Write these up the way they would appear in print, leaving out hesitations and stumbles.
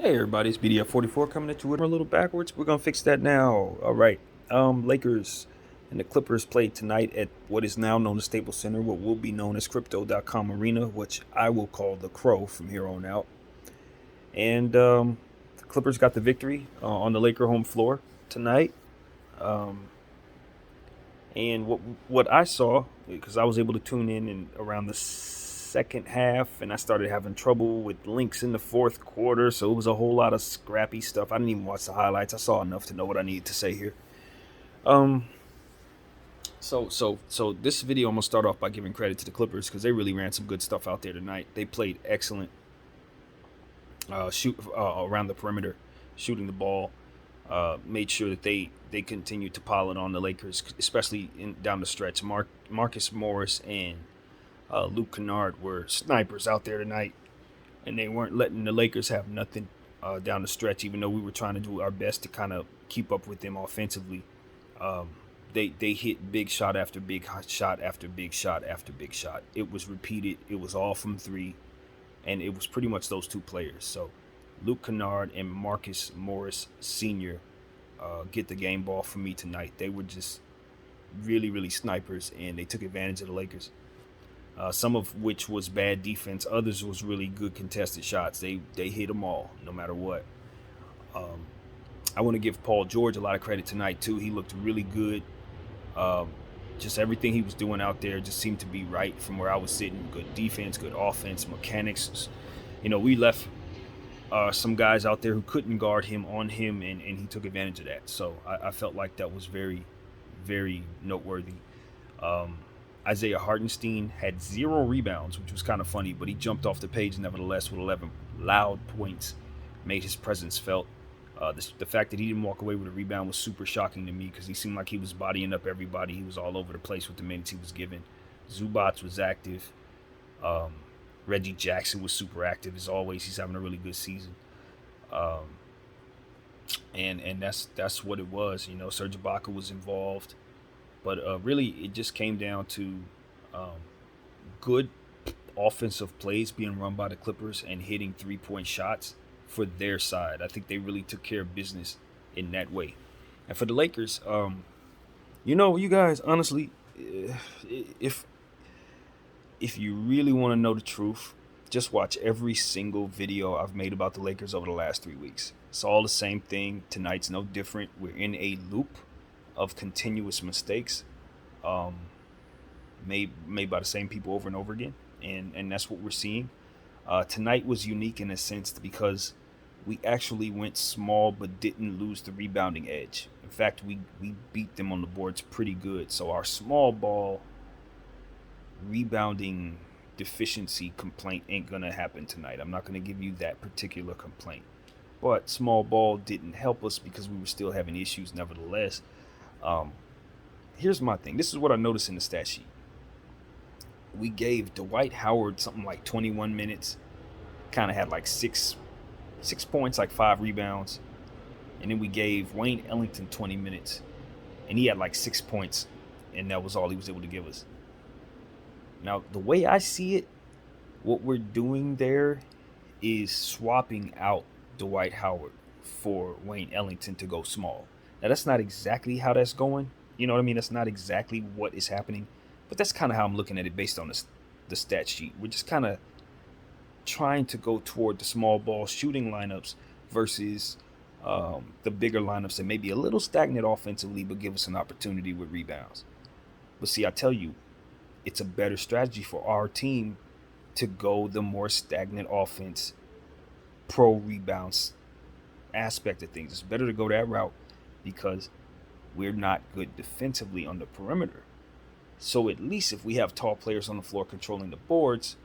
Hey everybody, it's BDF44 coming at you with a little backwards. We're gonna fix that now. All right. Lakers and the Clippers played tonight at what is now known as Staples Center, what will be known as Crypto.com Arena, which I will call the Crow from here on out. And the Clippers got the victory on the Laker home floor tonight. Um, and what I saw, because I was able to tune in around the second half, and I started having trouble with links in the fourth quarter, so it was a whole lot of scrappy stuff. I didn't even watch the highlights. I saw enough to know what I needed to say here. Um, so this video, I'm gonna start off by giving credit to the Clippers because they really ran some good stuff out there tonight. They played excellent shoot around the perimeter, shooting the ball. Made sure that they continued to pile it on the Lakers, especially down the stretch. Marcus Morris and Luke Kennard were snipers out there tonight, and they weren't letting the Lakers have nothing down the stretch. Even though we were trying to do our best to kind of keep up with them offensively, um, they hit big shot after big shot after big shot after big shot. It was repeated. It was all from three, and it was pretty much those two players. So Luke Kennard and Marcus Morris Sr. Get the game ball for me tonight. They were just really, really snipers, and they took advantage of the Lakers. Some of which was bad defense. Others was really good contested shots. They hit them all, no matter what. Um, I want to give Paul George a lot of credit tonight too. He looked really good. Um, just everything he was doing out there just seemed to be right from where I was sitting. Good defense, good offense, mechanics. We left some guys out there who couldn't guard him on him, and he took advantage of that. So I felt like that was very, very noteworthy. Um, Isaiah Hartenstein had 0 rebounds, which was kind of funny, but he jumped off the page nevertheless with 11 loud points, made his presence felt. The fact that he didn't walk away with a rebound was super shocking to me because he seemed like he was bodying up everybody. He was all over the place with the minutes he was given. Zubats was active. Um, Reggie Jackson was super active as always. He's having a really good season. Um, and that's what it was. Serge Ibaka was involved. But really, it just came down to um, good offensive plays being run by the Clippers and hitting 3-point shots for their side. I think they really took care of business in that way. And for the Lakers, you guys, honestly, if if you really want to know the truth, just watch every single video I've made about the Lakers over the last 3 weeks. It's all the same thing. Tonight's no different. We're in a loop of continuous mistakes um, made by the same people over and over again, and that's what we're seeing. Tonight was unique in a sense because we actually went small but didn't lose the rebounding edge. In fact, we beat them on the boards pretty good. So our small ball rebounding deficiency complaint ain't gonna happen tonight. I'm not gonna give you that particular complaint. But small ball didn't help us because we were still having issues nevertheless. Um, Here's my thing. This is what I noticed in the stat sheet. We gave Dwight Howard something like 21 minutes. Kind of had like six points, like 5 rebounds, and then we gave Wayne Ellington 20 minutes, and he had like 6 points, and that was all he was able to give us. Now, the way I see it, what we're doing there is swapping out Dwight Howard for Wayne Ellington to go small. Now, that's not exactly how that's going. You know what I mean? That's not exactly what is happening, but that's kind of how I'm looking at it based on the stat sheet. We're just kind of trying to go toward the small ball shooting lineups versus the bigger lineups that may be a little stagnant offensively but give us an opportunity with rebounds. But see, I tell you, it's a better strategy for our team to go the more stagnant offense, pro rebounds aspect of things. It's better to go that route because we're not good defensively on the perimeter. So at least if we have tall players on the floor controlling the boards,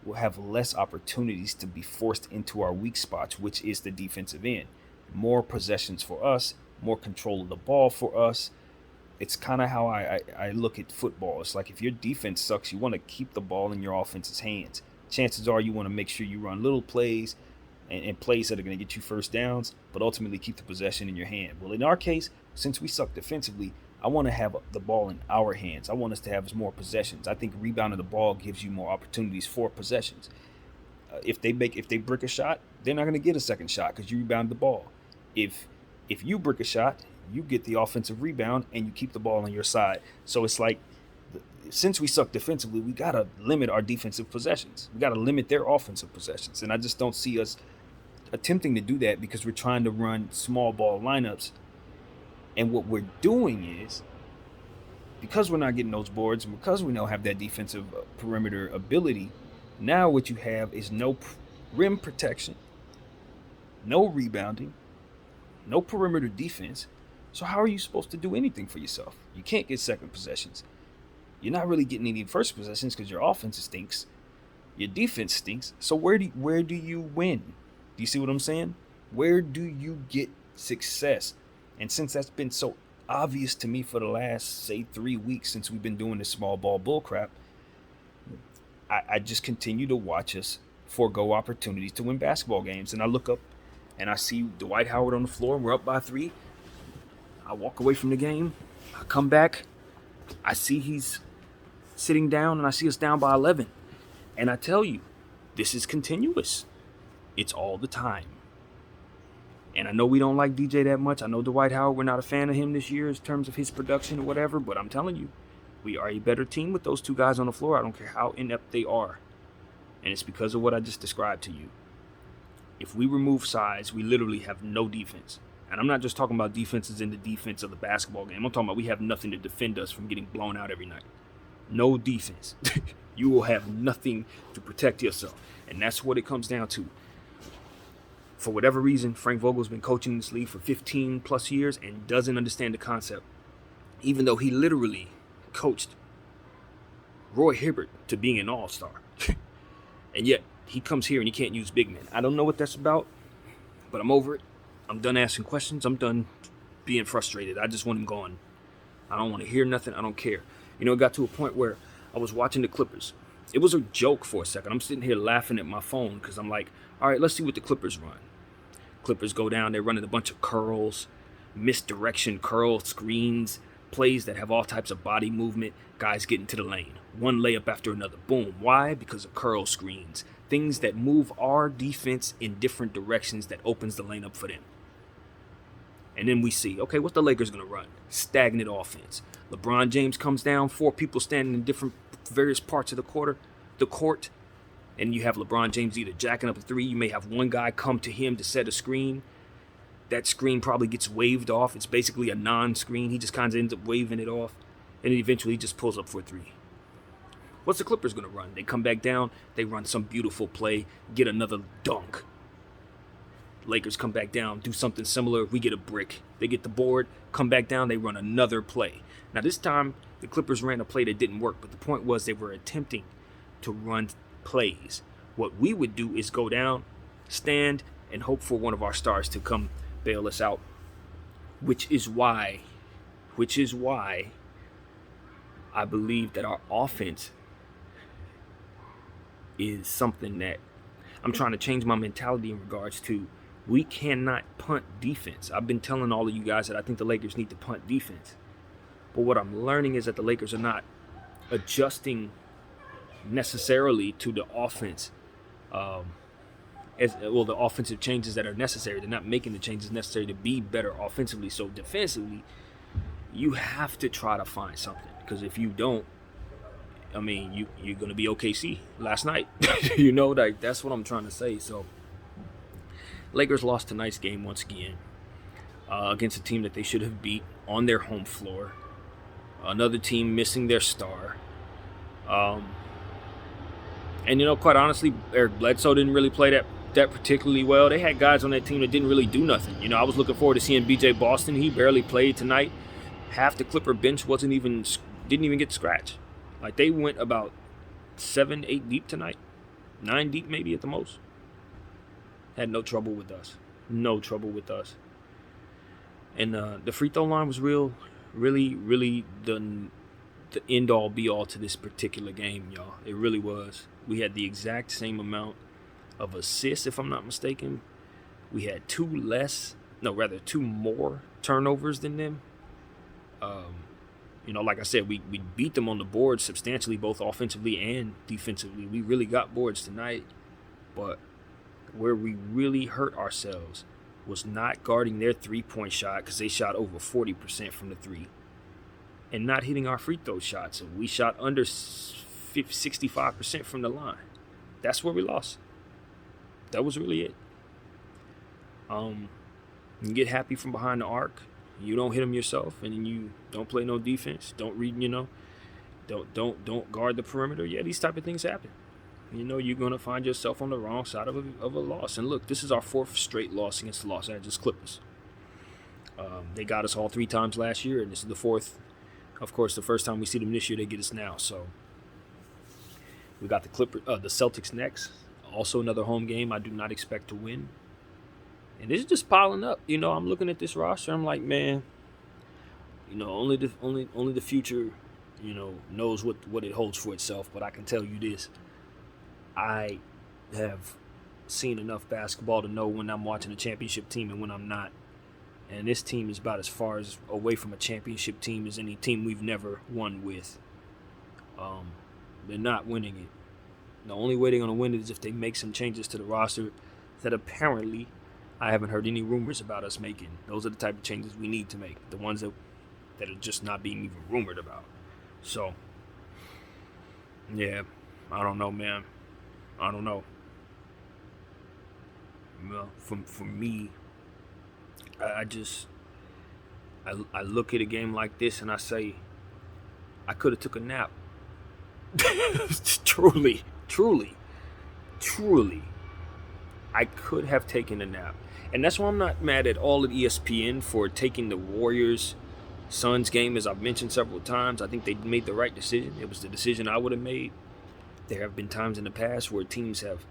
we'll have less opportunities to be forced into our weak spots, which is the defensive end. More possessions for us, more control of the ball for us. It's kind of how I look at football. It's like if your defense sucks, you want to keep the ball in your offense's hands. Chances are you want to make sure you run little plays and plays that are going to get you first downs, but ultimately keep the possession in your hand. Well, in our case, since we suck defensively, I want to have the ball in our hands. I want us to have more possessions. I think rebounding the ball gives you more opportunities for possessions. If they brick a shot, they're not going to get a second shot because you rebound the ball. If you brick a shot, you get the offensive rebound and you keep the ball on your side. So it's like, since we suck defensively, we got to limit our defensive possessions. We got to limit their offensive possessions. And I just don't see us attempting to do that because we're trying to run small ball lineups. And what we're doing is, because we're not getting those boards and because we don't have that defensive perimeter ability, now what you have is no rim protection, no rebounding, no perimeter defense. So how are you supposed to do anything for yourself? You can't get second possessions. You're not really getting any first possessions because your offense stinks. Your defense stinks. So where do you win? Do you see what I'm saying? Where do you get success? And since that's been so obvious to me for the last, say, 3 weeks since we've been doing this small ball bullcrap, I just continue to watch us forego opportunities to win basketball games. And I look up and I see Dwight Howard on the floor. We're up by 3. I walk away from the game. I come back. I see he's sitting down and I see us down by 11. And I tell you, this is continuous. It's all the time. And I know we don't like DJ that much. I know Dwight Howard, we're not a fan of him this year in terms of his production or whatever. But I'm telling you, we are a better team with those two guys on the floor. I don't care how inept they are. And it's because of what I just described to you. If we remove size, we literally have no defense. And I'm not just talking about defenses in the defense of the basketball game. I'm talking about we have nothing to defend us from getting blown out every night. No defense. You will have nothing to protect yourself. And that's what it comes down to. For whatever reason, Frank Vogel's been coaching this league for 15 plus years and doesn't understand the concept. Even though he literally coached Roy Hibbert to being an all-star. And yet, he comes here and he can't use big men. I don't know what that's about, but I'm over it. I'm done asking questions. I'm done being frustrated. I just want him gone. I don't want to hear nothing. I don't care. You know, it got to a point where I was watching the Clippers. It was a joke for a second. I'm sitting here laughing at my phone because I'm like, all right, let's see what the Clippers run. Clippers go down. They're running a bunch of curls, misdirection curl screens, plays that have all types of body movement, guys getting to the lane. One layup after another. Boom. Why? Because of curl screens. Things that move our defense in different directions that opens the lane up for them. And then we see, okay, what's the Lakers going to run? Stagnant offense. LeBron James comes down, 4 people standing in different various parts of the court, and you have LeBron James either jacking up a 3. You may have one guy come to him to set a screen. That screen probably gets waved off. It's basically a non-screen. He just kind of ends up waving it off, and then eventually he just pulls up for a 3. What's the Clippers going to run? They come back down. They run some beautiful play, get another dunk. Lakers come back down, do something similar. We get a brick. They get the board, come back down. They run another play. Now, this time, the Clippers ran a play that didn't work, but the point was they were attempting to run plays. What we would do is go down, stand, and hope for one of our stars to come bail us out, which is why I believe that our offense is something that I'm trying to change my mentality in regards to. We cannot punt defense. I've been telling all of you guys that I think the Lakers need to punt defense. But what I'm learning is that the Lakers are not adjusting necessarily to the offense, the offensive changes that are necessary. They're not making the changes necessary to be better offensively. So defensively, you have to try to find something. Because if you don't, I mean, you're going to be OKC last night. You know, like, that's what I'm trying to say. So Lakers lost tonight's game once again against a team that they should have beat on their home floor. Another team missing their star. And, you know, quite honestly, Eric Bledsoe didn't really play that particularly well. They had guys on that team that didn't really do nothing. You know, I was looking forward to seeing B.J. Boston. He barely played tonight. Half the Clipper bench didn't even get scratched. Like, they went about 7, 8 deep tonight. 9 deep maybe at the most. Had no trouble with us. No trouble with us. And the free throw line was really the end-all, be-all to this particular game, y'all. It really was. We had the exact same amount of assists, if I'm not mistaken. We had 2 more turnovers than them. You know, like I said, we beat them on the board substantially, both offensively and defensively. We really got boards tonight. But where we really hurt ourselves was not guarding their three-point shot, because they shot over 40% from the three, and not hitting our free throw shots. We shot under 65% from the line. That's where we lost. That was really it. You get happy from behind the arc. You don't hit them yourself, and then you don't play no defense. Don't read, don't guard the perimeter. Yeah, these type of things happen. You're gonna find yourself on the wrong side of a loss. And look, this is our 4th straight loss against the Los Angeles Clippers. They got us all 3 times last year, and this is the 4th. Of course, the first time we see them this year, they get us now. So we got the Celtics next. Also another home game I do not expect to win. And this is just piling up. I'm looking at this roster. I'm like, man, only the future, knows what it holds for itself. But I can tell you this: I have seen enough basketball to know when I'm watching a championship team and when I'm not. And this team is about as far as away from a championship team as any team we've never won with. They're not winning it. The only way they're going to win it is if they make some changes to the roster that apparently I haven't heard any rumors about us making. Those are the type of changes we need to make. The ones that are just not being even rumored about. So, yeah, I don't know, man. I don't know. Well, for me, I look at a game like this and I say, I could have took a nap. Truly, I could have taken a nap. And that's why I'm not mad at all at ESPN for taking the Warriors-Suns game, as I've mentioned several times. I think they made the right decision. It was the decision I would have made. There have been times in the past where teams have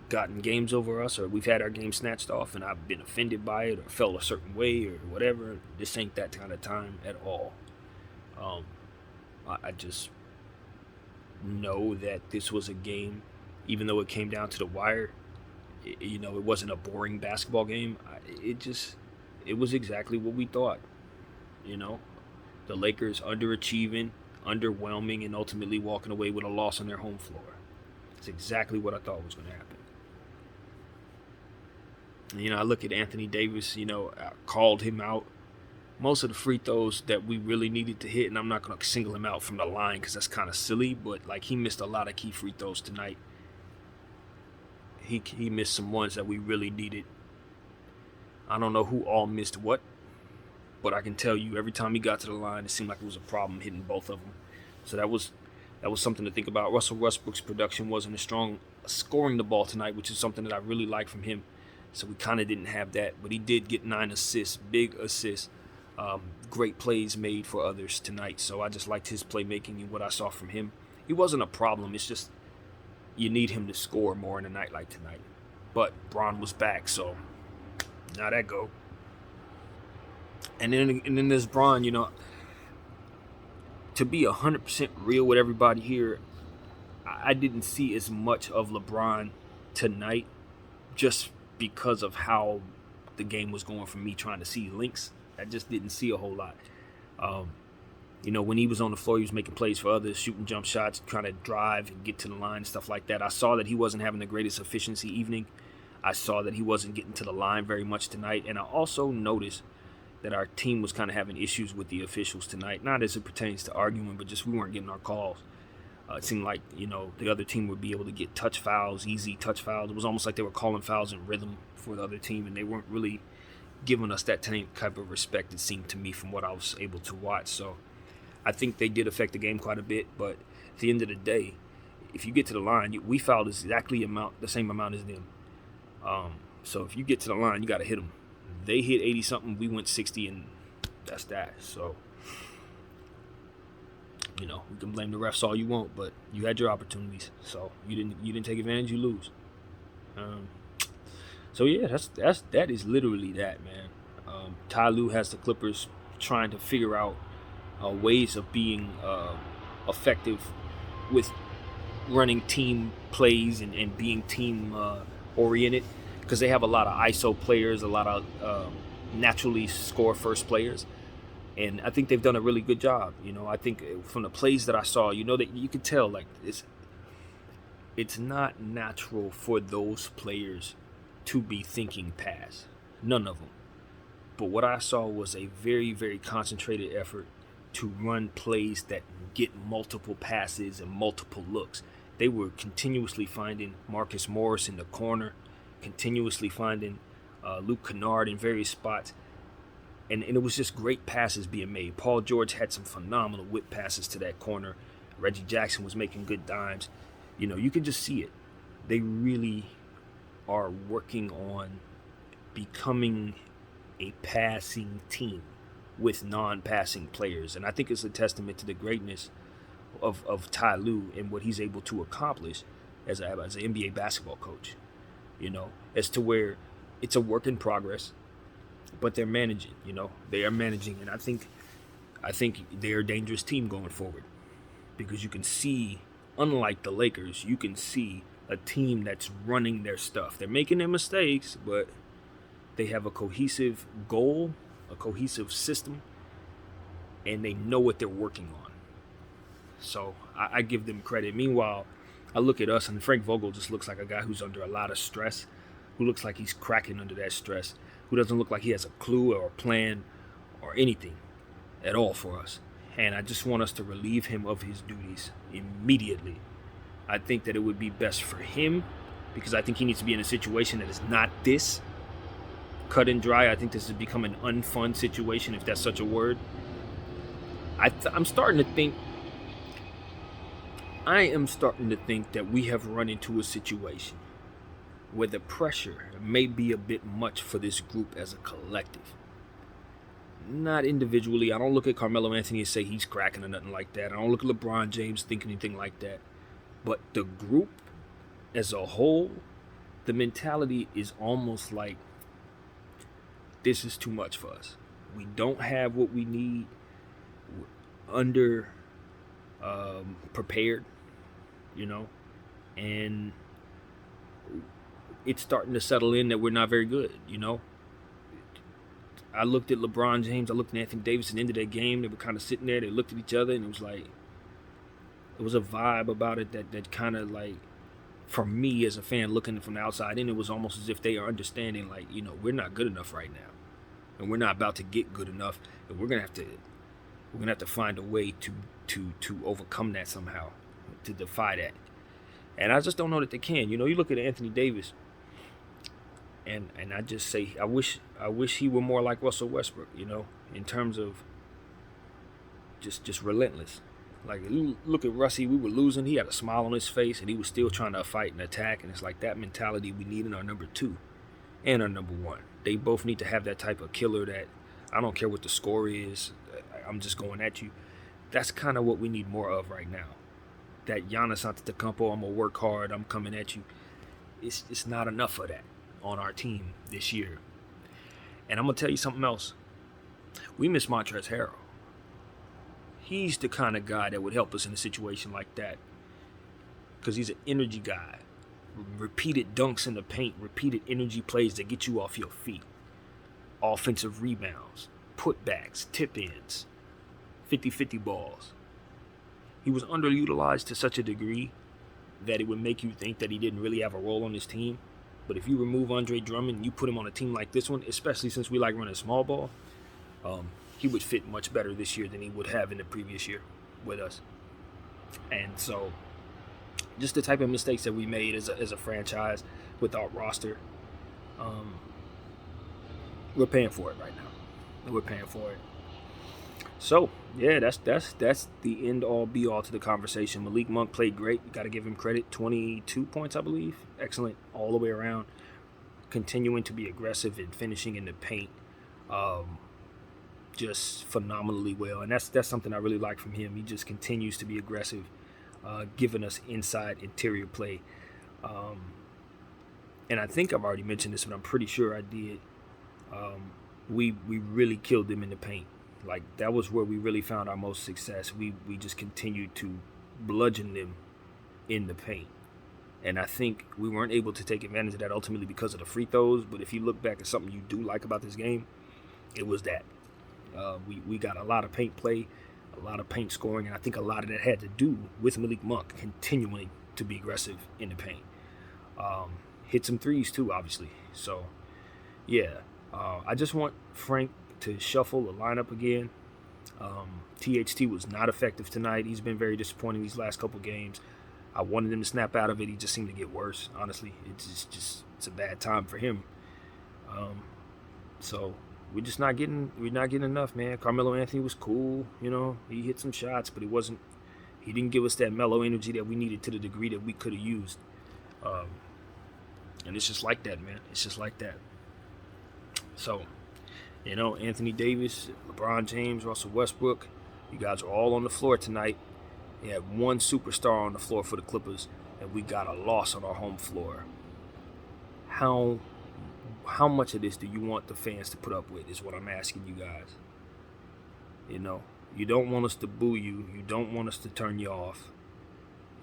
gotten games over us, or we've had our game snatched off, and I've been offended by it or felt a certain way or whatever. This ain't that kind of time at all. I just know that this was a game, even though it came down to the wire. It wasn't a boring basketball game. It was exactly what we thought. The Lakers underachieving, underwhelming, and ultimately walking away with a loss on their home floor. It's exactly what I thought was going to happen. I look at Anthony Davis, I called him out. Most of the free throws that we really needed to hit, and I'm not going to single him out from the line because that's kind of silly, but he missed a lot of key free throws tonight. He missed some ones that we really needed. I don't know who all missed what, but I can tell you every time he got to the line, it seemed like it was a problem hitting both of them. So that was something to think about. Russell Westbrook's production wasn't as strong scoring the ball tonight, which is something that I really like from him. So we kind of didn't have that, but he did get 9 assists, big assists, great plays made for others tonight. So I just liked his playmaking and what I saw from him. He wasn't a problem. It's just you need him to score more in a night like tonight. But Bron was back, so now that go. And then there's Bron, to be 100% real with everybody here, I didn't see as much of LeBron tonight just because of how the game was going for me trying to see links. I just didn't see a whole lot. When he was on the floor, he was making plays for others, shooting jump shots, trying to drive and get to the line and stuff like that. I saw that he wasn't having the greatest efficiency evening. I saw that he wasn't getting to the line very much tonight. And I also noticed that our team was kind of having issues with the officials tonight. Not as it pertains to arguing, but just we weren't getting our calls. It seemed like, the other team would be able to get touch fouls, easy touch fouls. It was almost like they were calling fouls in rhythm for the other team, and they weren't really giving us that type of respect, it seemed to me, from what I was able to watch. So I think they did affect the game quite a bit, but at the end of the day, if you get to the line, we fouled exactly the same amount as them. So if you get to the line, you got to hit them. They hit 80-something, we went 60, and that's that. So, we can blame the refs all you want, but you had your opportunities. So you didn't take advantage, you lose. So yeah, that is literally that, man. Ty Lue has the Clippers trying to figure out ways of being effective with running team plays and being team oriented, because they have a lot of ISO players, a lot of naturally score first players, and I think they've done a really good job. I think from the plays that I saw, that you could tell, like, it's not natural for those players to be thinking pass. None of them. But what I saw was a very, very concentrated effort to run plays that get multiple passes and multiple looks. They were continuously finding Marcus Morris in the corner, continuously finding Luke Kennard in various spots. And it was just great passes being made. Paul George had some phenomenal whip passes to that corner. Reggie Jackson was making good dimes. You can just see it. They really are working on becoming a passing team with non-passing players. And I think it's a testament to the greatness of Ty Lue and what he's able to accomplish as an NBA basketball coach. As to where it's a work in progress, but they're managing. They are managing, and I think they're a dangerous team going forward because you can see, unlike the Lakers, you can see a team that's running their stuff. They're making their mistakes, but they have a cohesive goal, a cohesive system, and they know what they're working on. So I give them credit. Meanwhile, I look at us, and Frank Vogel just looks like a guy who's under a lot of stress, who looks like he's cracking under that stress, who doesn't look like he has a clue or a plan or anything at all for us. And I just want us to relieve him of his duties immediately. I think that it would be best for him because I think he needs to be in a situation that is not this cut and dry. I think this has become an unfun situation, if that's such a word. I am starting to think that we have run into a situation where the pressure may be a bit much for this group as a collective. Not individually. I don't look at Carmelo Anthony and say he's cracking or nothing like that. I don't look at LeBron James thinking anything like that. But the group as a whole, the mentality is almost like this is too much for us. We don't have what we need. We're under prepared, and it's starting to settle in that we're not very good, I looked at LeBron James, I looked at Anthony Davis at the end of that game. They were kind of sitting there, they looked at each other, and it was like, it was a vibe about it that kind of like, for me as a fan looking from the outside in, it was almost as if they are understanding, like, we're not good enough right now. And we're not about to get good enough, and we're gonna have to find a way to overcome that somehow, to defy that. And I just don't know that they can. You look at Anthony Davis, and I just say I wish he were more like Russell Westbrook, in terms of just relentless. Like, look at Russie, we were losing, he had a smile on his face, and he was still trying to fight and attack, and it's like that mentality we need in our number 2 and our number 1. They both need to have that type of killer that I don't care what the score is, I'm just going at you. That's kind of what we need more of right now. That Giannis Antetokounmpo, I'm going to work hard, I'm coming at you. It's not enough of that on our team this year. And I'm going to tell you something else. We miss Montrezl Harrell. He's the kind of guy that would help us in a situation like that because he's an energy guy. Repeated dunks in the paint, repeated energy plays that get you off your feet. Offensive rebounds, putbacks, tip-ins, 50-50 balls. He was underutilized to such a degree that it would make you think that he didn't really have a role on his team. But if you remove Andre Drummond and you put him on a team like this one, especially since we like running small ball, he would fit much better this year than he would have in the previous year with us. And so just the type of mistakes that we made as a franchise with our roster, we're paying for it right now. We're paying for it. So, yeah, that's the end-all, be-all to the conversation. Malik Monk played great. You got to give him credit. 22 points, I believe. Excellent all the way around. Continuing to be aggressive and finishing in the paint. Just phenomenally well. And that's something I really like from him. He just continues to be aggressive, giving us inside interior play. And I think I've already mentioned this, but I'm pretty sure I did. We really killed them in the paint. Like, that was where we really found our most success. We just continued to bludgeon them in the paint. And I think we weren't able to take advantage of that ultimately because of the free throws. But if you look back at something you do like about this game, it was that. We got a lot of paint play, a lot of paint scoring, and I think a lot of that had to do with Malik Monk continuing to be aggressive in the paint. Hit some threes too, obviously. So, yeah, I just want Frank to shuffle the lineup again. THT was not effective tonight. He's been very disappointing these last couple games. I wanted him to snap out of it. He just seemed to get worse. Honestly, it's a bad time for him. So we're not getting enough, man. Carmelo Anthony was cool, he hit some shots, but he didn't give us that mellow energy that we needed to the degree that we could have used. And it's just like that, man. It's just like that. So, Anthony Davis, LeBron James, Russell Westbrook, you guys are all on the floor tonight. You had one superstar on the floor for the Clippers, and we got a loss on our home floor. How much of this do you want the fans to put up with is what I'm asking you guys. You don't want us to boo you. You don't want us to turn you off.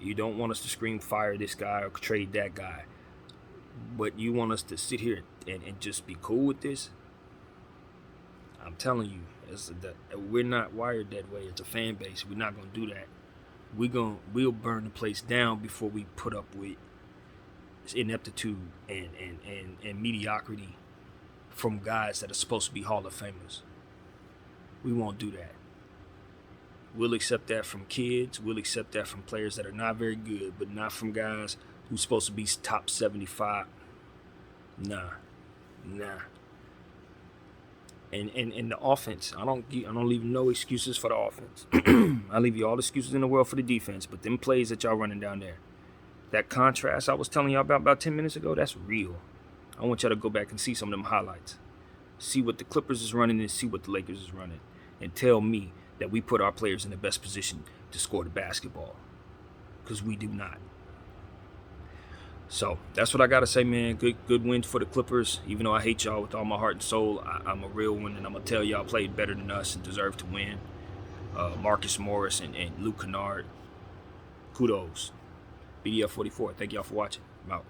You don't want us to scream, fire this guy or trade that guy. But you want us to sit here and just be cool with this? I'm telling you, we're not wired that way. It's a fan base. We're not going to do that. We'll burn the place down before we put up with ineptitude and mediocrity from guys that are supposed to be Hall of Famers. We won't do that. We'll accept that from kids. We'll accept that from players that are not very good, but not from guys who's supposed to be top 75. Nah. And the offense, I don't leave no excuses for the offense. I leave you all the excuses in the world for the defense, but them plays that y'all running down there, that contrast I was telling y'all about 10 minutes ago, that's real. I want y'all to go back and see some of them highlights. See what the Clippers is running and see what the Lakers is running. And tell me that we put our players in the best position to score the basketball. Because we do not. So that's what I got to say, man. Good win for the Clippers. Even though I hate y'all with all my heart and soul, I'm a real one, and I'm going to tell y'all played better than us and deserve to win. Marcus Morris and Luke Kennard, kudos. BDF 44, thank y'all for watching. I'm out.